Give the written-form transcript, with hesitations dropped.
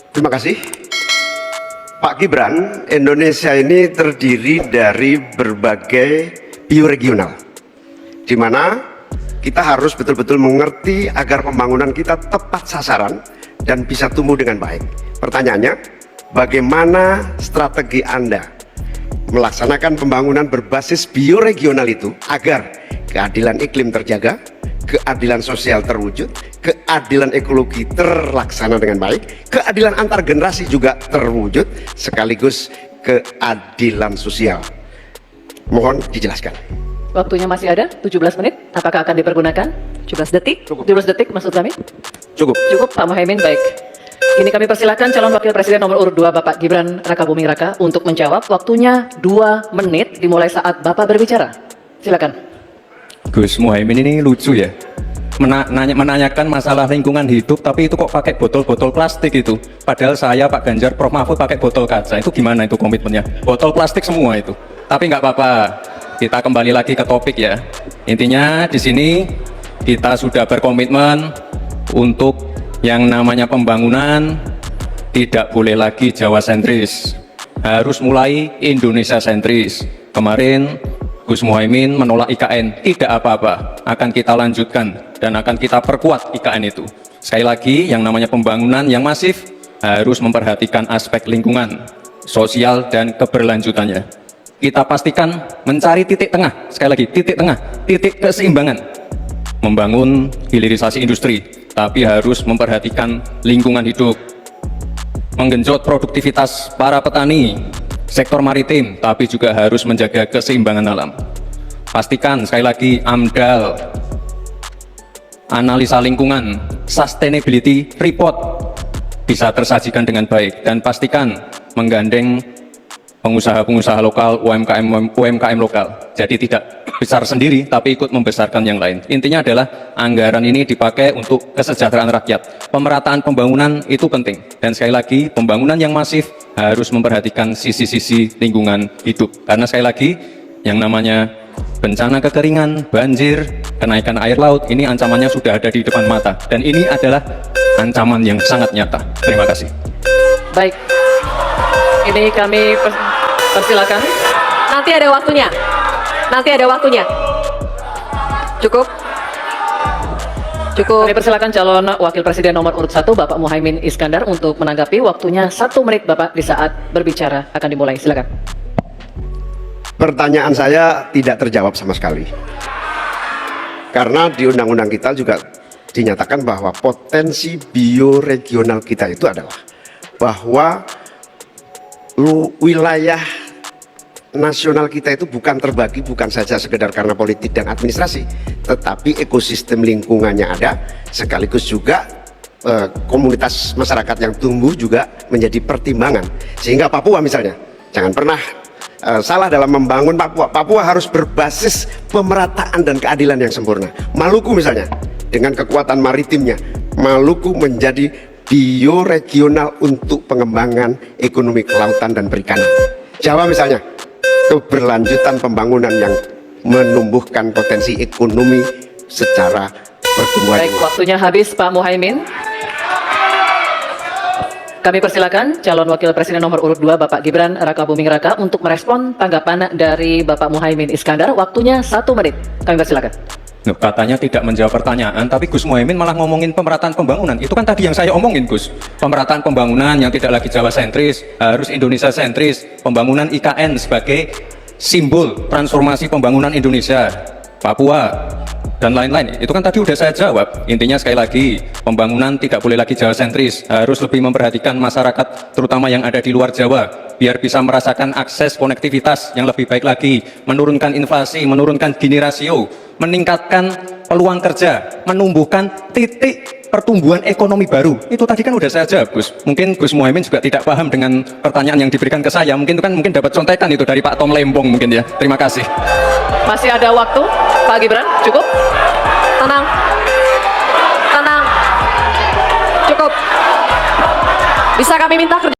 Terima kasih. Pak Gibran, Indonesia ini terdiri dari berbagai bioregional, di mana kita harus betul-betul mengerti agar pembangunan kita tepat sasaran dan bisa tumbuh dengan baik. Pertanyaannya, bagaimana strategi Anda melaksanakan pembangunan berbasis bioregional itu agar keadilan iklim terjaga, keadilan sosial terwujud, keadilan ekologi terlaksana dengan baik, keadilan antar generasi juga terwujud, sekaligus keadilan sosial. Mohon dijelaskan. Waktunya masih ada 17 menit. Apakah akan dipergunakan? 17 detik? Cukup. 17 detik maksud kami? Cukup. Cukup, Pak Muhaimin. Baik. Ini kami persilakan calon wakil presiden nomor urut 2 Bapak Gibran Rakabuming Raka untuk menjawab. Waktunya 2 menit dimulai saat Bapak berbicara. Silakan. Gus Muhaimin ini lucu ya, menanyakan masalah lingkungan hidup tapi itu kok pakai botol-botol plastik itu, padahal saya, Pak Ganjar, Prof Mahfud pakai botol kaca. Itu gimana itu komitmennya? Botol plastik semua itu. Tapi nggak apa-apa, kita kembali lagi ke topik ya. Intinya di sini kita sudah berkomitmen untuk yang namanya pembangunan tidak boleh lagi Jawa sentris, harus mulai Indonesia sentris. Kemarin Gus Muhaimin menolak IKN, tidak apa-apa, akan kita lanjutkan dan akan kita perkuat IKN itu. Sekali lagi, yang namanya pembangunan yang masif harus memperhatikan aspek lingkungan, sosial, dan keberlanjutannya. Kita pastikan mencari titik tengah, sekali lagi titik tengah, titik keseimbangan. Membangun hilirisasi industri, tapi harus memperhatikan lingkungan hidup. Menggenjot produktivitas para petani, sektor maritim, tapi juga harus menjaga keseimbangan alam. Pastikan sekali lagi AMDAL, analisa lingkungan, sustainability report bisa tersajikan dengan baik, dan pastikan menggandeng pengusaha-pengusaha lokal, UMKM lokal. Jadi tidak besar sendiri, tapi ikut membesarkan yang lain. Intinya adalah anggaran ini dipakai untuk kesejahteraan rakyat. Pemerataan pembangunan itu penting. Dan sekali lagi, pembangunan yang masif harus memperhatikan sisi-sisi lingkungan hidup. Karena sekali lagi, yang namanya bencana kekeringan, banjir, kenaikan air laut, ini ancamannya sudah ada di depan mata. Dan ini adalah ancaman yang sangat nyata. Terima kasih. Baik. Ini kami persilakan. Nanti ada waktunya. Nanti ada waktunya. Cukup. Cukup. Kami persilakan calon wakil presiden nomor urut 1 Bapak Muhaimin Iskandar untuk menanggapi. Waktunya 1 menit Bapak di saat berbicara akan dimulai. Silakan. Pertanyaan saya tidak terjawab sama sekali. Karena di undang-undang kita juga dinyatakan bahwa potensi bioregional kita itu adalah bahwa wilayah nasional kita itu bukan terbagi bukan saja sekedar karena politik dan administrasi, tetapi ekosistem lingkungannya ada, sekaligus juga komunitas masyarakat yang tumbuh juga menjadi pertimbangan. Sehingga Papua misalnya, jangan pernah salah dalam membangun Papua. Papua harus berbasis pemerataan dan keadilan yang sempurna. Maluku misalnya, dengan kekuatan maritimnya, Maluku menjadi bioregional untuk pengembangan ekonomi kelautan dan perikanan. Jawa misalnya, keberlanjutan pembangunan yang menumbuhkan potensi ekonomi secara pertumbuhan. Baik, waktunya habis Pak Muhaimin. Kami persilakan calon wakil presiden nomor urut 2 Bapak Gibran Rakabuming Raka untuk merespon tanggapan dari Bapak Muhaimin Iskandar. Waktunya 1 menit. Kami persilakan. Katanya tidak menjawab pertanyaan, tapi Gus Muhaimin malah ngomongin pemerataan pembangunan. Itu kan tadi yang saya omongin, Gus. Pemerataan pembangunan yang tidak lagi Jawa sentris, harus Indonesia sentris. Pembangunan IKN sebagai simbol transformasi pembangunan Indonesia, Papua, dan lain-lain. Itu kan tadi udah saya jawab. Intinya sekali lagi, pembangunan tidak boleh lagi Jawa sentris, harus lebih memperhatikan masyarakat, terutama yang ada di luar Jawa, biar bisa merasakan akses konektivitas yang lebih baik lagi, menurunkan inflasi, menurunkan Gini rasio, meningkatkan peluang kerja, menumbuhkan titik pertumbuhan ekonomi baru. Itu tadi kan udah saya jawab, Gus. Mungkin Gus Muhaimin juga tidak paham dengan pertanyaan yang diberikan ke saya. Mungkin itu kan dapat contekan itu dari Pak Tom Lembong mungkin ya. Terima kasih. Masih ada waktu, Pak Gibran. Cukup? Tenang. Tenang. Cukup. Bisa kami minta kerja